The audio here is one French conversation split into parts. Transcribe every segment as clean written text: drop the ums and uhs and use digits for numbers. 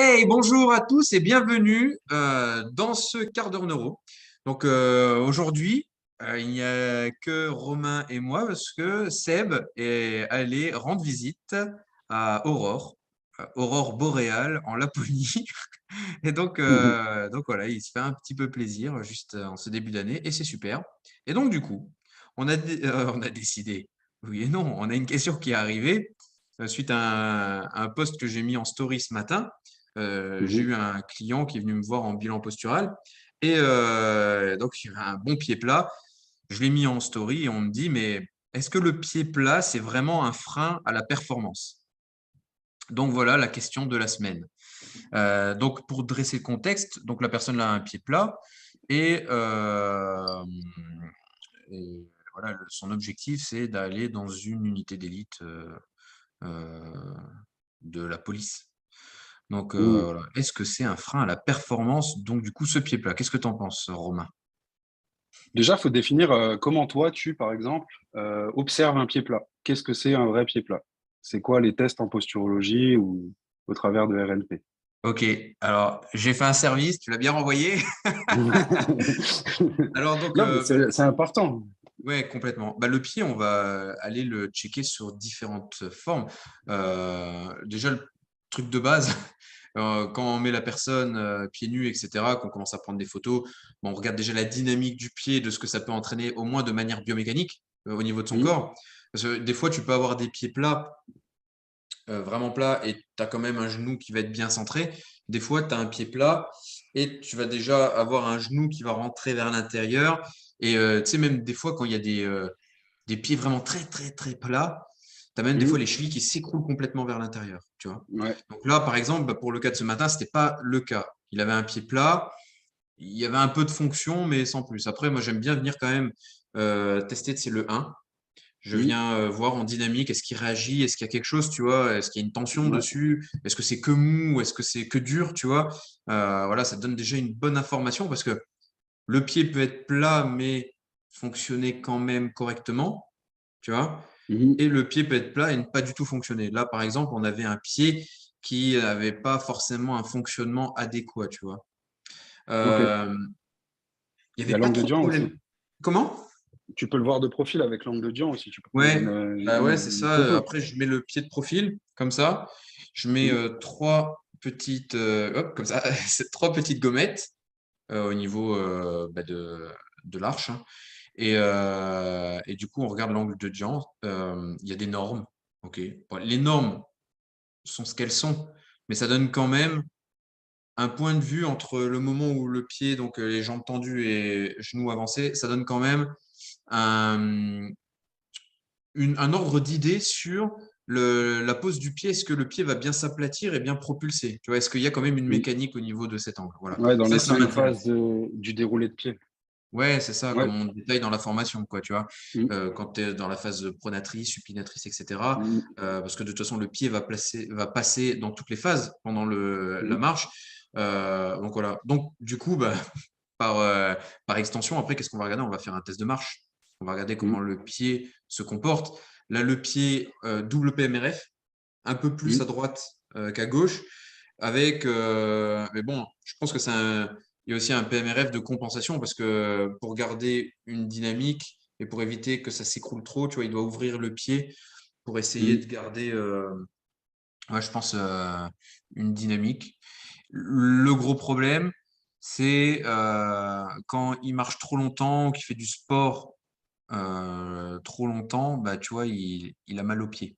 Hey, bonjour à tous et bienvenue dans ce quart d'heure neuro. Donc aujourd'hui, il n'y a que Romain et moi parce que Seb est allé rendre visite à Aurore, Aurore boréale en Laponie. Et donc voilà, il se fait un petit peu plaisir juste en ce début d'année et c'est super. Et donc du coup, on a décidé, oui et non, on a une question qui est arrivée suite à un post que j'ai mis en story ce matin. J'ai Mhm. eu un client qui est venu me voir en bilan postural et donc il avait un bon pied plat. Je l'ai mis en story et on me dit, mais est-ce que le pied plat, c'est vraiment un frein à la performance? Donc voilà la question de la semaine. Donc pour dresser le contexte, donc la personne a un pied plat et, et voilà, son objectif, c'est d'aller dans une unité d'élite euh, de la police. Donc, Mhm. voilà. Est-ce que c'est un frein à la performance? Donc, du coup, ce pied plat, qu'est-ce que tu en penses, Romain? Déjà, il faut définir comment toi, par exemple, observes un pied plat. Qu'est-ce que c'est un vrai pied plat? C'est quoi les tests en posturologie ou au travers de RNP? Ok, alors j'ai fait un service, tu l'as bien renvoyé. Alors donc, Non, mais c'est important. ouais, complètement. Bah, le pied, on va aller le checker sur différentes formes. Déjà, le truc de base, quand on met la personne pieds nus, etc., qu'on commence à prendre des photos, bon, on regarde déjà la dynamique du pied, de ce que ça peut entraîner, au moins de manière biomécanique, au niveau de son Mhm. corps. Parce que des fois, tu peux avoir des pieds plats, vraiment plats, et tu as quand même un genou qui va être bien centré. Des fois, tu as un pied plat et tu vas déjà avoir un genou qui va rentrer vers l'intérieur. Et tu sais, même des fois, quand il y a des pieds vraiment très, très, très plats, tu as même des fois Mhm. les chevilles qui s'écroulent complètement vers l'intérieur, tu vois. Ouais. Donc là, par exemple, bah, pour le cas de ce matin, c'était pas le cas. Il avait un pied plat, il y avait un peu de fonction, mais sans plus. Après, moi, j'aime bien venir quand même tester, c'est le 1. Je Mhm. viens voir en dynamique, est-ce qu'il réagit, est-ce qu'il y a quelque chose, tu vois, est-ce qu'il y a une tension Ouais. dessus, est-ce que c'est que mou, est-ce que c'est que dur, tu vois. Voilà, ça donne déjà une bonne information parce que le pied peut être plat, mais fonctionner quand même correctement, tu vois. Mhm. Et le pied peut être plat et ne pas du tout fonctionner. Là, par exemple, on avait un pied qui n'avait pas forcément un fonctionnement adéquat, tu vois. Ok. Euh, il n'y Il y a avait pas l'angle de trop de Dian problème. aussi. Comment? Tu peux le voir de profil avec l'angle de Dian aussi. Tu peux prendre Ouais, bah ouais, c'est une ça. photo. Après, je mets le pied de profil, comme ça. Je mets Mhm. trois petites, hop, comme ça, c'est trois petites gommettes au niveau de l'arche, hein. Et du coup, on regarde l'angle de Dian. Il y a des normes. OK. Bon, les normes sont ce qu'elles sont, mais ça donne quand même un point de vue entre le moment où le pied, donc les jambes tendues et genoux avancés, ça donne quand même un, un ordre d'idée sur la pose du pied. Est-ce que le pied va bien s'aplatir et bien propulser? Tu vois, est-ce qu'il y a quand même une Mhm. mécanique au niveau de cet angle? Voilà. Ouais, dans Ça, les ça cinq phases m'intéresse. du déroulé de pied. Ouais, c'est ça, Ouais. comme on détaille dans la formation, quoi, tu vois. Mhm. Quand tu es dans la phase pronatrice, supinatrice, etc. Mhm. Parce que de toute façon, le pied va passer dans toutes les phases pendant la Mhm. marche. Donc voilà. Donc, du coup, bah, par, euh, par extension, après, qu'est-ce qu'on va regarder? On va faire un test de marche. On va regarder comment Mhm. le pied se comporte. Là, le pied double PMRF, un peu plus à Mhm. droite qu'à gauche, avec, mais bon, je pense que il y a aussi un PMRF de compensation parce que pour garder une dynamique et pour éviter que ça s'écroule trop, tu vois, il doit ouvrir le pied pour essayer de Mhm. garder, ouais, je pense, une dynamique. Le gros problème, c'est quand il marche trop longtemps ou qu'il fait du sport trop longtemps, bah, tu vois, il a mal au pied.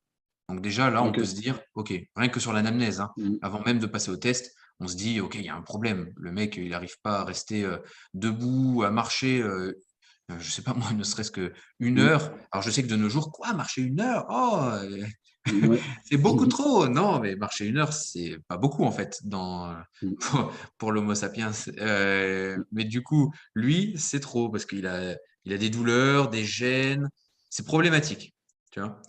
Donc déjà, là, on peut Ok. se dire, OK, rien que sur l'anamnèse, hein, Mhm. avant même de passer au test, on se dit, OK, il y a un problème. Le mec, il n'arrive pas à rester debout, à marcher, je sais pas moi, ne serait-ce que une Mhm. heure. Alors je sais que de nos jours, quoi, marcher une heure? Oh, Ouais. c'est beaucoup trop. Non, mais marcher une heure, c'est pas beaucoup en fait Mhm. pour l'Homo sapiens. Mais du coup, lui, c'est trop parce il a des douleurs, des gènes. C'est problématique, tu vois.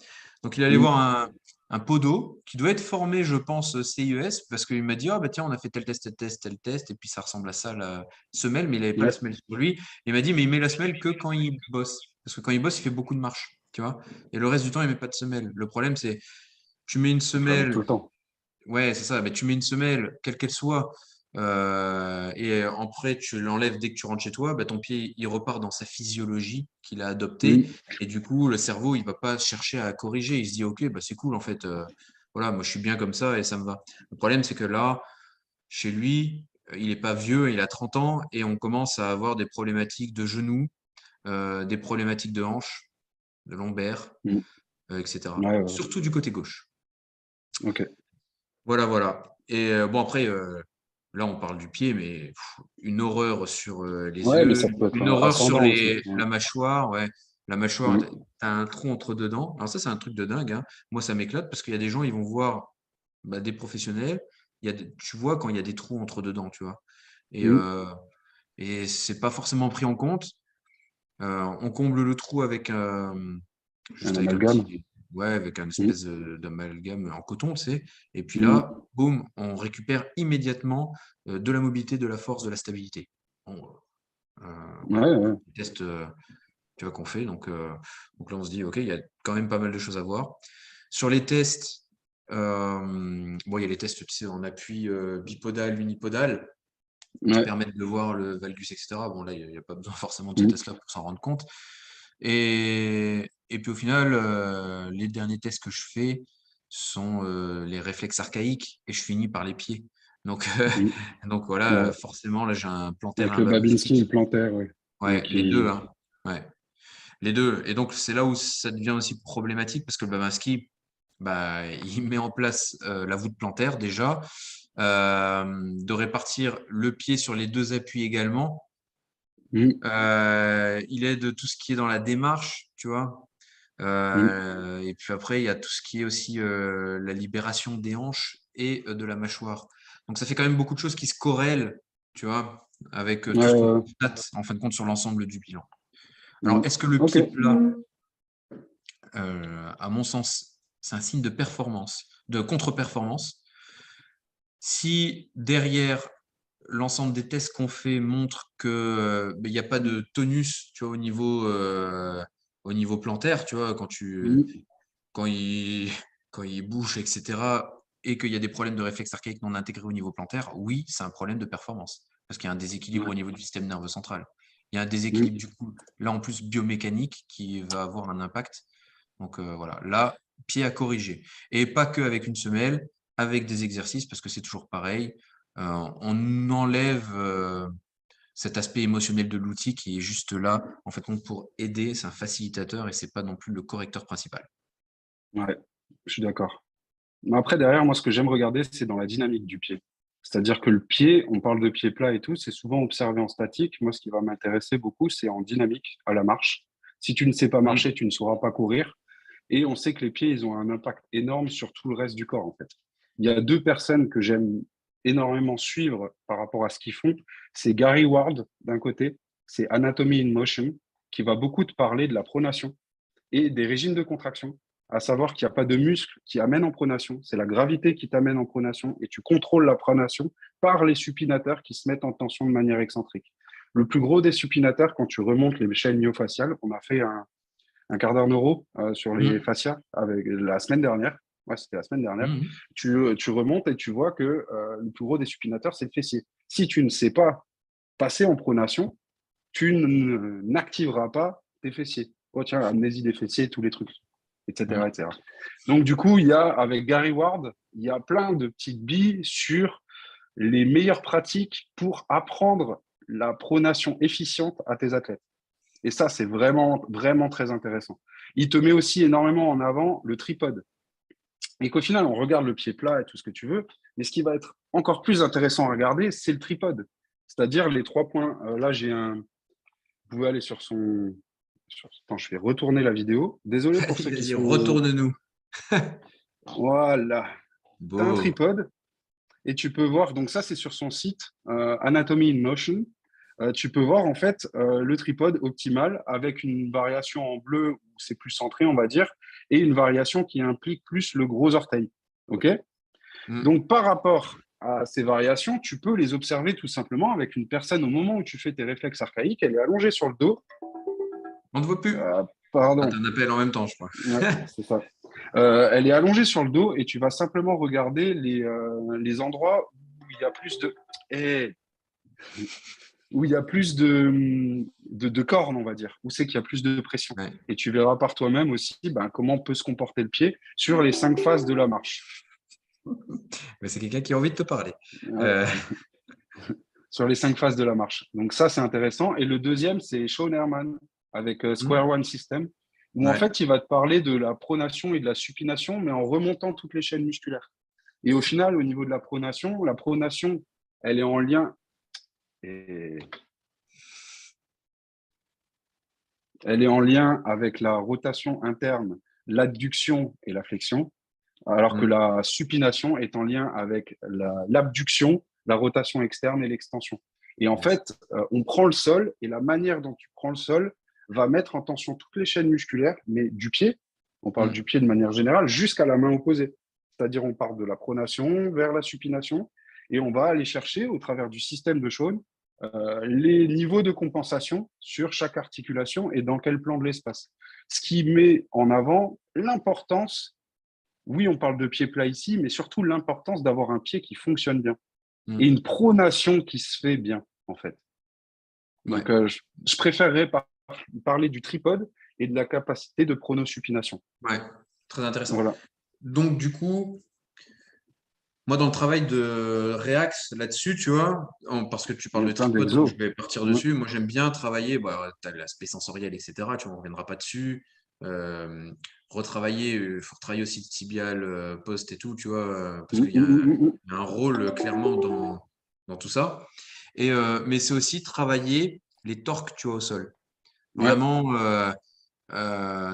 Donc, il allait voir Mhm. un podo qui doit être formé, je pense, CIES parce qu'il m'a dit, ah bah tiens, on a fait tel test, tel test, tel test, et puis ça ressemble à ça, la semelle, mais il n'avait pas la Ouais. semelle sur lui. Il m'a dit, mais il met la semelle que quand il bosse. Parce que quand il bosse, il fait beaucoup de marches, tu vois. Et le reste du temps, il met pas de semelle. Le problème, c'est tu mets une Il travaille tout semelle le temps. Ouais, c'est ça. Mais tu mets une semelle, quelle qu'elle soit, et après tu l'enlèves dès que tu rentres chez toi, bah, ton pied, il repart dans sa physiologie qu'il a adoptée. Mm. Et du coup, le cerveau, il va pas chercher à corriger. Il se dit, OK, bah, c'est cool, en fait. Voilà, moi, je suis bien comme ça et ça me va. Le problème, c'est que là, chez lui, il est pas vieux, il a 30 ans et on commence à avoir des problématiques de genoux, des problématiques de hanches, de lombaires, Mm. etc. Ouais, ouais, Surtout du côté gauche. ok. Voilà, voilà. Et bon, après, là, on parle du pied, mais une horreur sur les Ouais, mais yeux, ça peut être une horreur sur ascendant aussi. Ouais. la mâchoire. Ouais, la mâchoire, Mm. t'as un trou entre deux dents. Alors ça, c'est un truc de dingue, hein. Moi, ça m'éclate parce qu'il y a des gens, ils vont voir bah, des professionnels. Tu vois quand il y a des trous entre deux dents, tu vois. Et, Mm. euh, et c'est pas forcément pris en compte. On comble le trou avec Un juste avec un amalgame. petit, ouais, avec un Mm. espèce d'amalgame en coton, tu sais. Et puis Mm. là, boum, on récupère immédiatement de la mobilité, de la force, de la stabilité. Bon, Ouais, voilà, ouais. les tests, tu vois, qu'on fait. Donc là, on se dit, OK, il y a quand même pas mal de choses à voir. Sur les tests, bon, il y a les tests, tu sais, en appui bipodal, unipodal, qui Ouais. permettent de voir le valgus, etc. Bon, là, il n'y a pas besoin forcément de ces Mm. tests-là pour s'en rendre compte. Et puis au final, les derniers tests que je fais sont les réflexes archaïques et je finis par les pieds. Donc, Mm. donc voilà, Ouais. forcément, là, j'ai un plantaire et Avec un le Babinski et le babastique. plantaire, ouais. Ouais, Ouais, les deux, qui... hein. Ouais, les deux. Et donc, c'est là où ça devient aussi problématique parce que le babinski, bah, il met en place la voûte plantaire déjà, de répartir le pied sur les deux appuis également. Mm. Il aide tout ce qui est dans la démarche, tu vois. Mm. Et puis après, il y a tout ce qui est aussi la libération des hanches et de la mâchoire. Donc ça fait quand même beaucoup de choses qui se corrèlent, tu vois, avec Ouais, tout ce qu'on ouais. constate en fin de compte sur l'ensemble du bilan. Alors, Mm. est-ce que le Ok. pied plat, à mon sens, c'est un signe de performance, de contre-performance? Si derrière l'ensemble des tests qu'on fait montrent que il n'y a pas de tonus, tu vois, au niveau plantaire, tu vois, Mm. quand il, quand il bouge, etc., et qu'il y a des problèmes de réflexe archaïque non intégrés au niveau plantaire, oui, c'est un problème de performance. Parce qu'il y a un déséquilibre au Ouais. niveau du système nerveux central. Il y a un Mm. déséquilibre, du coup, là en plus biomécanique, qui va avoir un impact. Donc voilà, là, pied à corriger. Et pas qu'avec une semelle, avec des exercices, parce que c'est toujours pareil. On enlève cet aspect émotionnel de l'outil qui est juste là, en fait, pour aider, c'est un facilitateur et c'est pas non plus le correcteur principal. Ouais, je suis d'accord. Mais après, derrière, moi, ce que j'aime regarder, c'est dans la dynamique du pied. C'est-à-dire que le pied, on parle de pied plat et tout, c'est souvent observé en statique. Moi, ce qui va m'intéresser beaucoup, c'est en dynamique, à la marche. Si tu ne sais pas Mmh. marcher, tu ne sauras pas courir. Et on sait que les pieds, ils ont un impact énorme sur tout le reste du corps, en fait. Il y a deux personnes que j'aime énormément suivre par rapport à ce qu'ils font. C'est Gary Ward, d'un côté, c'est Anatomy in Motion, qui va beaucoup te parler de la pronation et des régimes de contraction, à savoir qu'il n'y a pas de muscle qui amène en pronation, c'est la gravité qui t'amène en pronation et tu contrôles la pronation par les supinateurs qui se mettent en tension de manière excentrique. Le plus gros des supinateurs, quand tu remontes les chaînes myofaciales, on a fait un quart d'heure neuro sur les Mmh. fascias avec, la semaine dernière. Ouais, c'était la semaine dernière. Mmh. Tu remontes et tu vois que le plus gros des supinateurs, c'est le fessier. Si tu ne sais pas passer en pronation, tu n'activeras pas tes fessiers. Oh tiens, amnésie des fessiers, tous les trucs, etc., Mmh. etc. Donc du coup, il y a avec Gary Ward, il y a plein de petites billes sur les meilleures pratiques pour apprendre la pronation efficiente à tes athlètes. Et ça, c'est vraiment, vraiment très intéressant. Il te met aussi énormément en avant le tripode. Et qu'au final, on regarde le pied plat et tout ce que tu veux, mais ce qui va être encore plus intéressant à regarder, c'est le tripode. C'est-à-dire les 3 points. Là, j'ai un, vous pouvez aller sur son. Attends, je vais retourner la vidéo. Désolé pour Vas-y, ceux qui vas-y, sont. retourne-nous. Voilà. Tu as un Beau. tripode et tu peux voir. Donc, ça, c'est sur son site Anatomy in Motion. Tu peux voir en fait le tripode optimal avec une variation en bleu où c'est plus centré, on va dire, et une variation qui implique plus le gros orteil. OK? Mmh. Donc, par rapport à ces variations, tu peux les observer tout simplement avec une personne au moment où tu fais tes réflexes archaïques. Elle est allongée sur le dos. On ne te voit plus. Ah, Pardon. tu un appel en même temps, je crois. Ouais, c'est ça. Elle est allongée sur le dos et tu vas simplement regarder les endroits où il y a plus de, eh, où il y a plus de cornes, on va dire, où c'est qu'il y a plus de pression. Ouais. Et tu verras par toi-même aussi ben, comment peut se comporter le pied sur les 5 phases de la marche. Mais c'est quelqu'un qui a envie de te parler. Ouais. Euh, Sur les 5 phases de la marche. Donc ça, c'est intéressant. Et le deuxième, c'est Sean Herman avec Square One System, où en ouais. fait, il va te parler de la pronation et de la supination, mais en remontant toutes les chaînes musculaires. Et au final, au niveau de la pronation, elle est en lien, et elle est en lien avec la rotation interne, l'adduction et la flexion, alors que Mm. la supination est en lien avec l'abduction, la rotation externe et l'extension. Et en Yes. fait, on prend le sol et la manière dont tu prends le sol va mettre en tension toutes les chaînes musculaires, mais du pied, on parle Mm. du pied de manière générale, jusqu'à la main opposée. C'est-à-dire on part de la pronation vers la supination et on va aller chercher au travers du système de Shawn les niveaux de compensation sur chaque articulation et dans quel plan de l'espace. Ce qui met en avant l'importance, oui, on parle de pied plat ici, mais surtout l'importance d'avoir un pied qui fonctionne bien et Mm. une pronation qui se fait bien, en fait. Ouais. Donc, je préférerais parler du tripode et de la capacité de pronosupination. Ouais. Très intéressant. Voilà. Donc, du coup, moi, dans le travail de React là-dessus, tu vois, parce que tu Il y parles a de plein tripode, donc je d'exos. vais partir Ouais. dessus. Moi, j'aime bien travailler, bah, tu as l'aspect sensoriel, etc. Tu vois, on ne reviendra pas dessus. Euh, retravailler, il faut retravailler aussi le tibial, post et tout, tu vois, parce qu'il y a il y a un rôle clairement dans tout ça. Mais c'est aussi travailler les torques, tu vois, au sol. Ouais. Vraiment,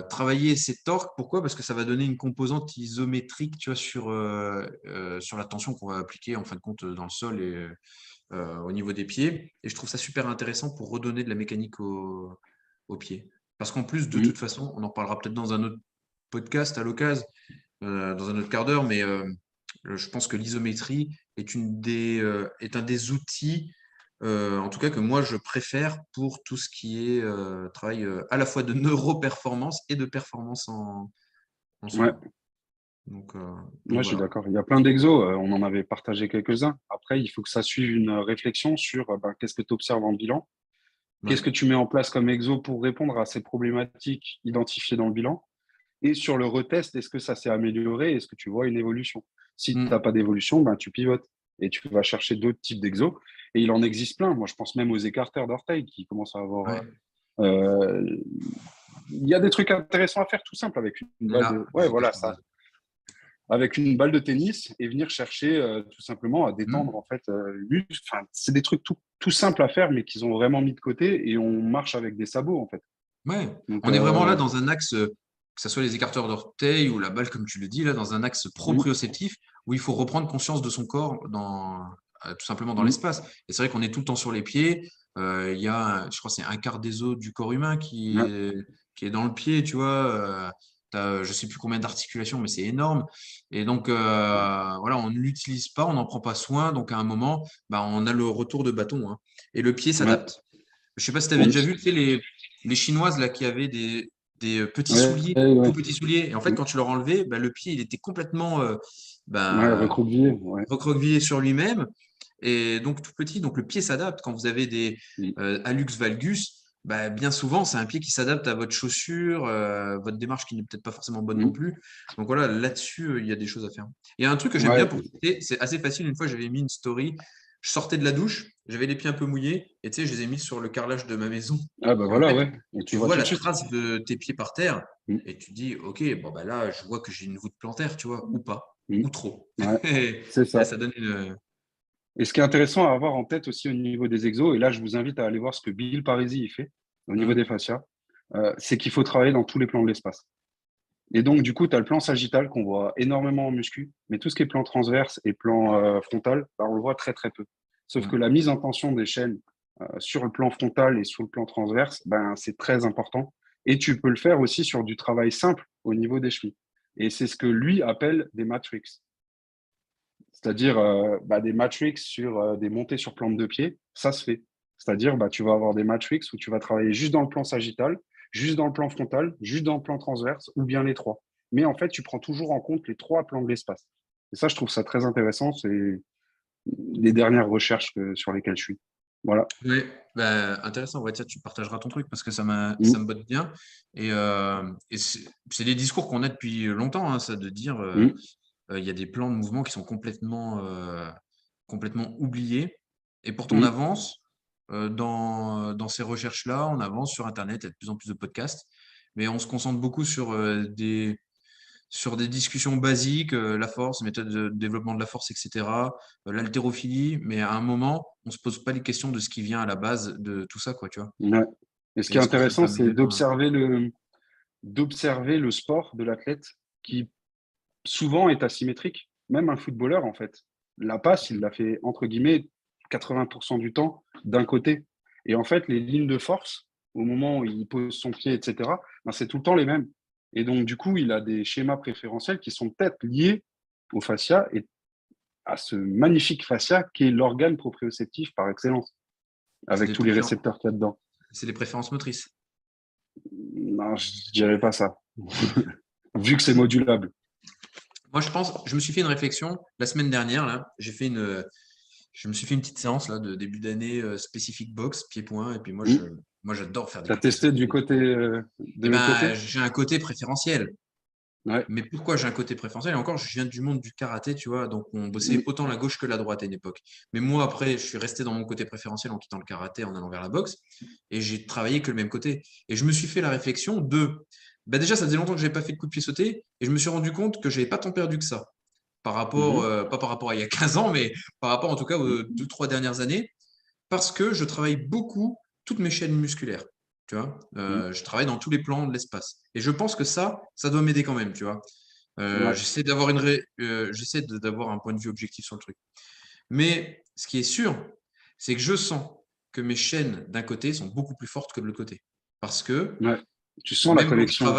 travailler ces torques. Pourquoi? Parce que ça va donner une composante isométrique, tu vois, sur la tension qu'on va appliquer en fin de compte dans le sol et au niveau des pieds. Et je trouve ça super intéressant pour redonner de la mécanique aux pieds. Parce qu'en plus, de toute façon, on en parlera peut-être dans un autre podcast à l'occasion, dans un autre quart d'heure, mais je pense que l'isométrie est un des outils, en tout cas que moi je préfère pour tout ce qui est travail à la fois de neuroperformance et de performance en Ouais. soi. Donc, Moi, donc je suis voilà. d'accord. Il y a plein d'exos. On en avait partagé quelques-uns. Après, il faut que ça suive une réflexion sur ben, qu'est-ce que tu observes en bilan. Ouais. Qu'est-ce que tu mets en place comme exo pour répondre à ces problématiques identifiées dans le bilan? Et sur le retest, est-ce que ça s'est amélioré? Est-ce que tu vois une évolution? Si tu n'as Mm. pas d'évolution, ben, tu pivotes et tu vas chercher d'autres types d'exos. Et il en existe plein. Moi, je pense même aux écarteurs d'orteils qui commencent à avoir. Ouais. Euh, il y a des trucs intéressants à faire tout simple avec une balle Là, de. Ouais, j'ai quelque voilà, chose. ça. Avec une balle de tennis et venir chercher tout simplement à détendre Mm. en fait enfin, c'est des trucs tout simples à faire mais qu'ils ont vraiment mis de côté et on marche avec des sabots en fait. Ouais. Donc On est vraiment là dans un axe, que ce soit les écarteurs d'orteil ou la balle, comme tu le dis, là, dans un axe mm, proprioceptif où il faut reprendre conscience de son corps tout simplement dans mm, l'espace. Et c'est vrai qu'on est tout le temps sur les pieds. Il y a, je crois, que c'est un quart des os du corps humain ouais, qui est dans le pied, tu vois. Je sais plus combien d'articulations, mais c'est énorme. Et donc, voilà, on ne l'utilise pas, on n'en prend pas soin. Donc, à un moment, bah, on a le retour de bâton, hein. Et le pied ouais, s'adapte. Je sais pas si tu avais oui, déjà vu, tu sais, les Chinoises là, qui avaient des petits ouais, souliers, tout ouais, petits souliers. Et en fait, mm, quand tu leur enlevais, bah, le pied, il était complètement ouais, bah, recroquevillé, ouais, recroquevillé sur lui-même. Et donc, tout petit. Donc, le pied s'adapte. Quand vous avez des mm, hallux valgus, bah, bien souvent, c'est un pied qui s'adapte à votre chaussure, votre démarche qui n'est peut-être pas forcément bonne non mm, plus. Donc, voilà, là-dessus, il y a des choses à faire. Il y a un truc que j'aime bien ouais, pour tester, c'est assez facile. Une fois, j'avais mis une story. Je sortais de la douche, j'avais les pieds un peu mouillés, et tu sais, je les ai mis sur le carrelage de ma maison. ah bah Et en voilà, fait, ouais, et tu tu vois vois tout la de suite. trace de tes pieds par terre, Mm, et tu dis, OK, bon, bah là, je vois que j'ai une voûte plantaire, tu vois, ou pas, mm, ou trop. ouais, Et, c'est et là, ça. ça donne une. Et ce qui est intéressant à avoir en tête aussi au niveau des exos, et là je vous invite à aller voir ce que Bill Parisi il fait au niveau des Hmm, fascias, c'est qu'il faut travailler dans tous les plans de l'espace. Et donc, du coup, tu as le plan sagittal qu'on voit énormément en muscu, mais tout ce qui est plan transverse et plan frontal, bah, on le voit très, très peu. Sauf que hmm. la mise en tension des chaînes sur le plan frontal et sur le plan transverse, ben, c'est très important. Et tu peux le faire aussi sur du travail simple au niveau des chevilles. Et c'est ce que lui appelle des matrix, c'est-à-dire bah, des matrix sur des montées sur plante de pied, ça se fait. C'est-à-dire, bah, tu vas avoir des matrix où tu vas travailler juste dans le plan sagittal, juste dans le plan frontal, juste dans le plan transverse, ou bien les trois. mais en fait, tu prends toujours en compte les 3 plans de l'espace. Et ça, je trouve ça très intéressant. C'est les dernières recherches sur lesquelles je suis. Voilà. Oui, bah, intéressant. Ouais, tiens, tu partageras ton truc parce que ça Mm, me botte bien. Et c'est des discours qu'on a depuis longtemps, hein, ça, de dire mm, il y a des plans de mouvement qui sont complètement oubliés. Et pourtant, on mm. avance dans ces recherches-là, on avance sur Internet, il y a de plus en plus de podcasts, mais on se concentre beaucoup sur des discussions basiques, la force, méthode de développement de la force, etc., l'haltérophilie, mais à un moment, on se pose pas les questions de ce qui vient à la base de tout ça, quoi, tu vois. Ouais. Et ce qui Et est est-ce qu'on ferait intéressant, pas c'est meilleur? d'observer le sport de l'athlète qui souvent est asymétrique. Même un footballeur, en fait, la passe, il l'a fait, entre guillemets, 80% du temps d'un côté. Et en fait, les lignes de force, au moment où il pose son pied, etc., ben, c'est tout le temps les mêmes. Et donc, du coup, il a des schémas préférentiels qui sont peut-être liés au fascia et à ce magnifique fascia qui est l'organe proprioceptif par excellence, C'est avec tous les récepteurs qu'il y a dedans. c'est des préférences motrices. Non, je dirais pas ça. Vu que c'est modulable. Moi, je me suis fait une réflexion la semaine dernière, là. Je me suis fait une petite séance là, de début d'année spécifique boxe, pied-point. Et puis Hmm. moi, j'adore faire des T'as coups de pied testé du sautés. côté Et de l'autre ben, côté? j'ai un côté préférentiel. Ouais. Mais pourquoi j'ai un côté préférentiel? Et encore, je viens du monde du karaté, tu vois, donc on bossait Hmm. autant la gauche que la droite à une époque. Mais moi, après, je suis resté dans mon côté préférentiel en quittant le karaté, en allant vers la boxe, et j'ai travaillé que le même côté. Et je me suis fait la réflexion de, bah déjà, ça faisait longtemps que je n'avais pas fait de coup de pied sauté, et je me suis rendu compte que je n'avais pas tant perdu que ça. Par rapport, Mhm. pas par rapport à il y a 15 ans, mais par rapport en tout cas aux Mhm. 2, 3 dernières années, parce que je travaille beaucoup toutes mes chaînes musculaires. Tu vois, Mhm. je travaille dans tous les plans de l'espace. Et je pense que ça doit m'aider quand même, tu vois. Ouais. J'essaie d'avoir un point de vue objectif sur le truc. Mais ce qui est sûr, c'est que je sens que mes chaînes d'un côté sont beaucoup plus fortes que de l'autre côté. Parce que Ouais. Tu sens la connexion.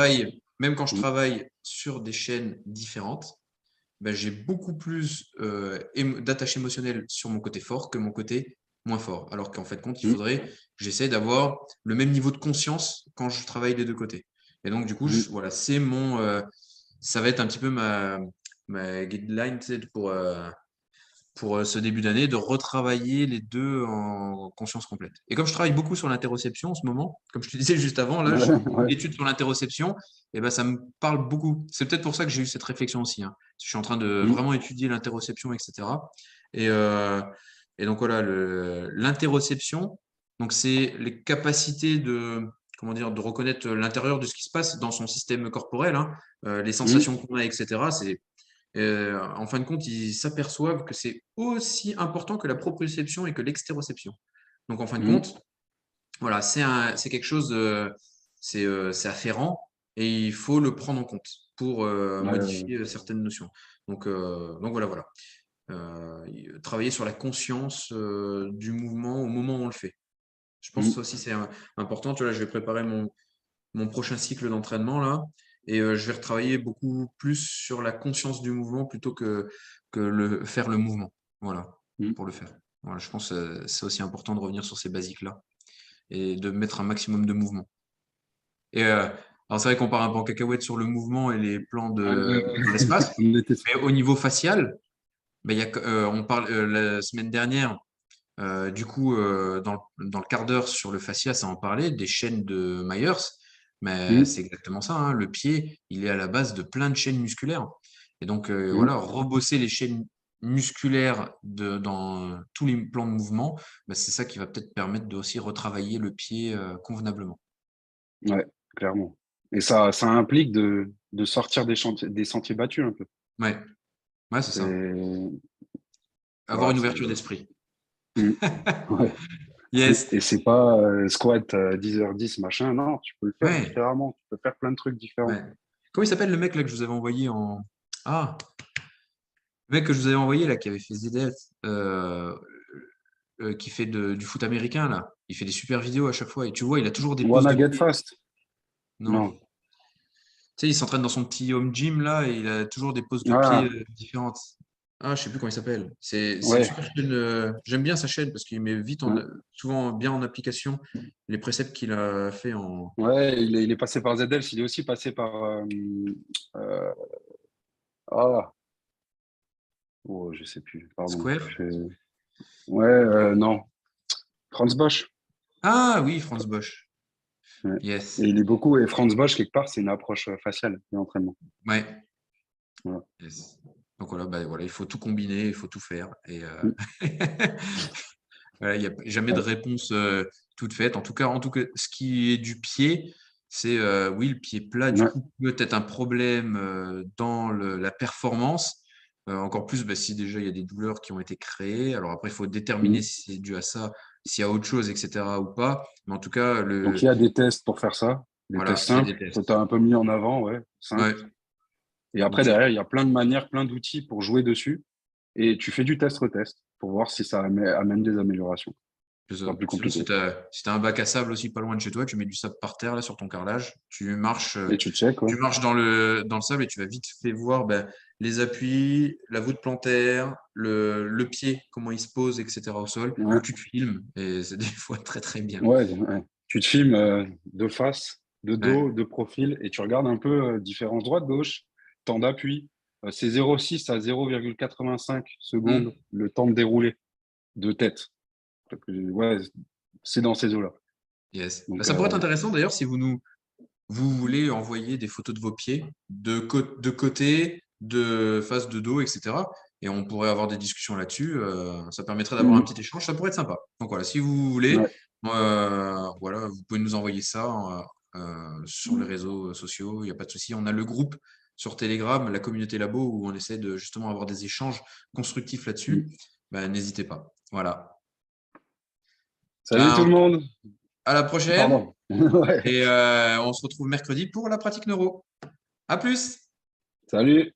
même quand je Mhm. travaille sur des chaînes différentes, ben, j'ai beaucoup plus d'attache émotionnelle sur mon côté fort que mon côté moins fort. Alors qu'en fait, compte, il Mhm. faudrait que j'essaie d'avoir le même niveau de conscience quand je travaille les deux côtés. Et donc, du coup, Mhm. voilà, ça va être un petit peu ma guideline, tu sais, pour ce début d'année, de retravailler les deux en conscience complète. Et comme je travaille beaucoup sur l'interoception en ce moment, comme je te disais juste avant, là, Ouais, je fais une ouais. étude sur l'interoception, et ben ça me parle beaucoup. C'est peut-être pour ça que j'ai eu cette réflexion aussi, hein. Je suis en train de Mhm. vraiment étudier l'interoception, etc. Et, euh, et donc voilà, l'interoception, donc c'est les capacités comment dire, de reconnaître l'intérieur de ce qui se passe dans son système corporel, hein, les Mhm. sensations qu'on a, etc. En fin de compte, ils s'aperçoivent que c'est aussi important que la proprioception et que l'extéroception. Donc, en fin de Mhm. compte, voilà, c'est quelque chose, c'est afférent et il faut le prendre en compte pour Ouais, ouais. modifier certaines notions. Donc voilà, voilà. Travailler sur la conscience du mouvement au moment où on le fait. Je pense que ça Mhm. aussi, c'est important. Tu vois, là, je vais préparer mon prochain cycle d'entraînement là. Et je vais retravailler beaucoup plus sur la conscience du mouvement plutôt que faire le mouvement. Voilà, Mhm. pour le faire. Voilà, je pense que c'est aussi important de revenir sur ces basiques-là et de mettre un maximum de mouvement. Et alors c'est vrai qu'on part un peu en cacahuète sur le mouvement et les plans dans l'espace, On était... mais au niveau facial, ben, on parle la semaine dernière, du coup, dans le quart d'heure sur le fascia, ça en parlait, des chaînes de Myers, mais Mhm. c'est exactement ça, hein. Le pied, il est à la base de plein de chaînes musculaires. Et donc, Mhm. voilà, rebosser les chaînes musculaires dans tous les plans de mouvement, bah, c'est ça qui va peut-être permettre de aussi retravailler le pied convenablement. Ouais, clairement. Et ça implique de sortir des sentiers battus un peu. Ouais, ouais, c'est ça. C'est... Avoir Voilà, une c'est... ouverture d'esprit. Mhm. Ouais. Yes. Et c'est pas squat 10h10, machin. Non, tu peux le faire Ouais, différemment. Tu peux faire plein de trucs différents. ouais. Comment il s'appelle le mec là que je vous avais envoyé en. Ah, le mec que je vous avais envoyé là, qui avait fait ZDF, qui fait du foot américain là. Il fait des super vidéos à chaque fois. Et tu vois, il a toujours des poses Wanna de get pied. fast? Non. Non. Tu sais, il s'entraîne dans son petit home gym là et il a toujours des poses de pied Ah, différentes. Ah, je sais plus comment il s'appelle. C'est une Ouais, super chaîne. J'aime bien sa chaîne parce qu'il met vite ouais. souvent bien en application les préceptes qu'il a fait en Ouais, il est passé par ZL, il est aussi passé par euh, ah, oh, je sais plus, pardon. Square. Ouais, non, Franz Bosch. Ah oui, Franz Bosch. Ouais. Et Yes. il est beaucoup, et Franz Bosch, quelque part, c'est une approche faciale de l'entraînement. Ouais. Voilà. Yes. Donc voilà, bah, voilà, il faut tout combiner, il faut tout faire. Et Mm. voilà, il n'y a jamais de Ouais. réponse toute faite. En tout cas, ce qui est du pied, c'est oui, le pied plat, du Ouais. coup, peut être un problème dans la performance. Encore plus bah, si déjà il y a des douleurs qui ont été créées. Alors après, il faut déterminer Mm. si c'est dû à ça, s'il y a autre chose, etc. ou pas. Mais en tout cas, Donc, il y a des tests pour faire ça, des voilà, tests il y a des simples, que tu as tests. un peu mis en avant, ouais, simples. Ouais. Et après, Donc, derrière, il y a plein de manières, plein d'outils pour jouer dessus. Et tu fais du test-retest pour voir si ça amène des améliorations. c'est C'est ça. pas plus Sinon, compliqué. si t'as un bac à sable aussi pas loin de chez toi, tu mets du sable par terre là sur ton carrelage, Et tu check, ouais. tu marches dans le sable et tu vas vite fait voir ben, les appuis, la voûte plantaire, le pied, comment il se pose, etc. au sol, ou Ouais, tu te filmes et c'est des fois très très bien. ouais, ouais. Tu te filmes de face, de dos, Ouais. de profil, et tu regardes un peu différence droite-gauche, temps d'appui. C'est 0,6 à 0,85 secondes Hmm. le temps de dérouler de tête. Donc, ouais, c'est dans ces eaux-là. Yes. Bah, Donc, ça pourrait être intéressant d'ailleurs si vous voulez envoyer des photos de vos pieds de côté, de face, de dos, etc. Et on pourrait avoir des discussions là-dessus. Ça permettrait d'avoir un mhm. petit échange. Ça pourrait être sympa. Donc voilà, si vous voulez, Ouais. voilà, vous pouvez nous envoyer ça sur les réseaux sociaux. Il n'y a pas de souci. On a le groupe sur Telegram, la communauté labo, où on essaie de justement avoir des échanges constructifs là-dessus. Mhm. Ben, n'hésitez pas. Voilà. Salut tout Ben, le monde. à la prochaine. Pardon. Ouais. Et on se retrouve mercredi pour la pratique neuro. À plus! Salut.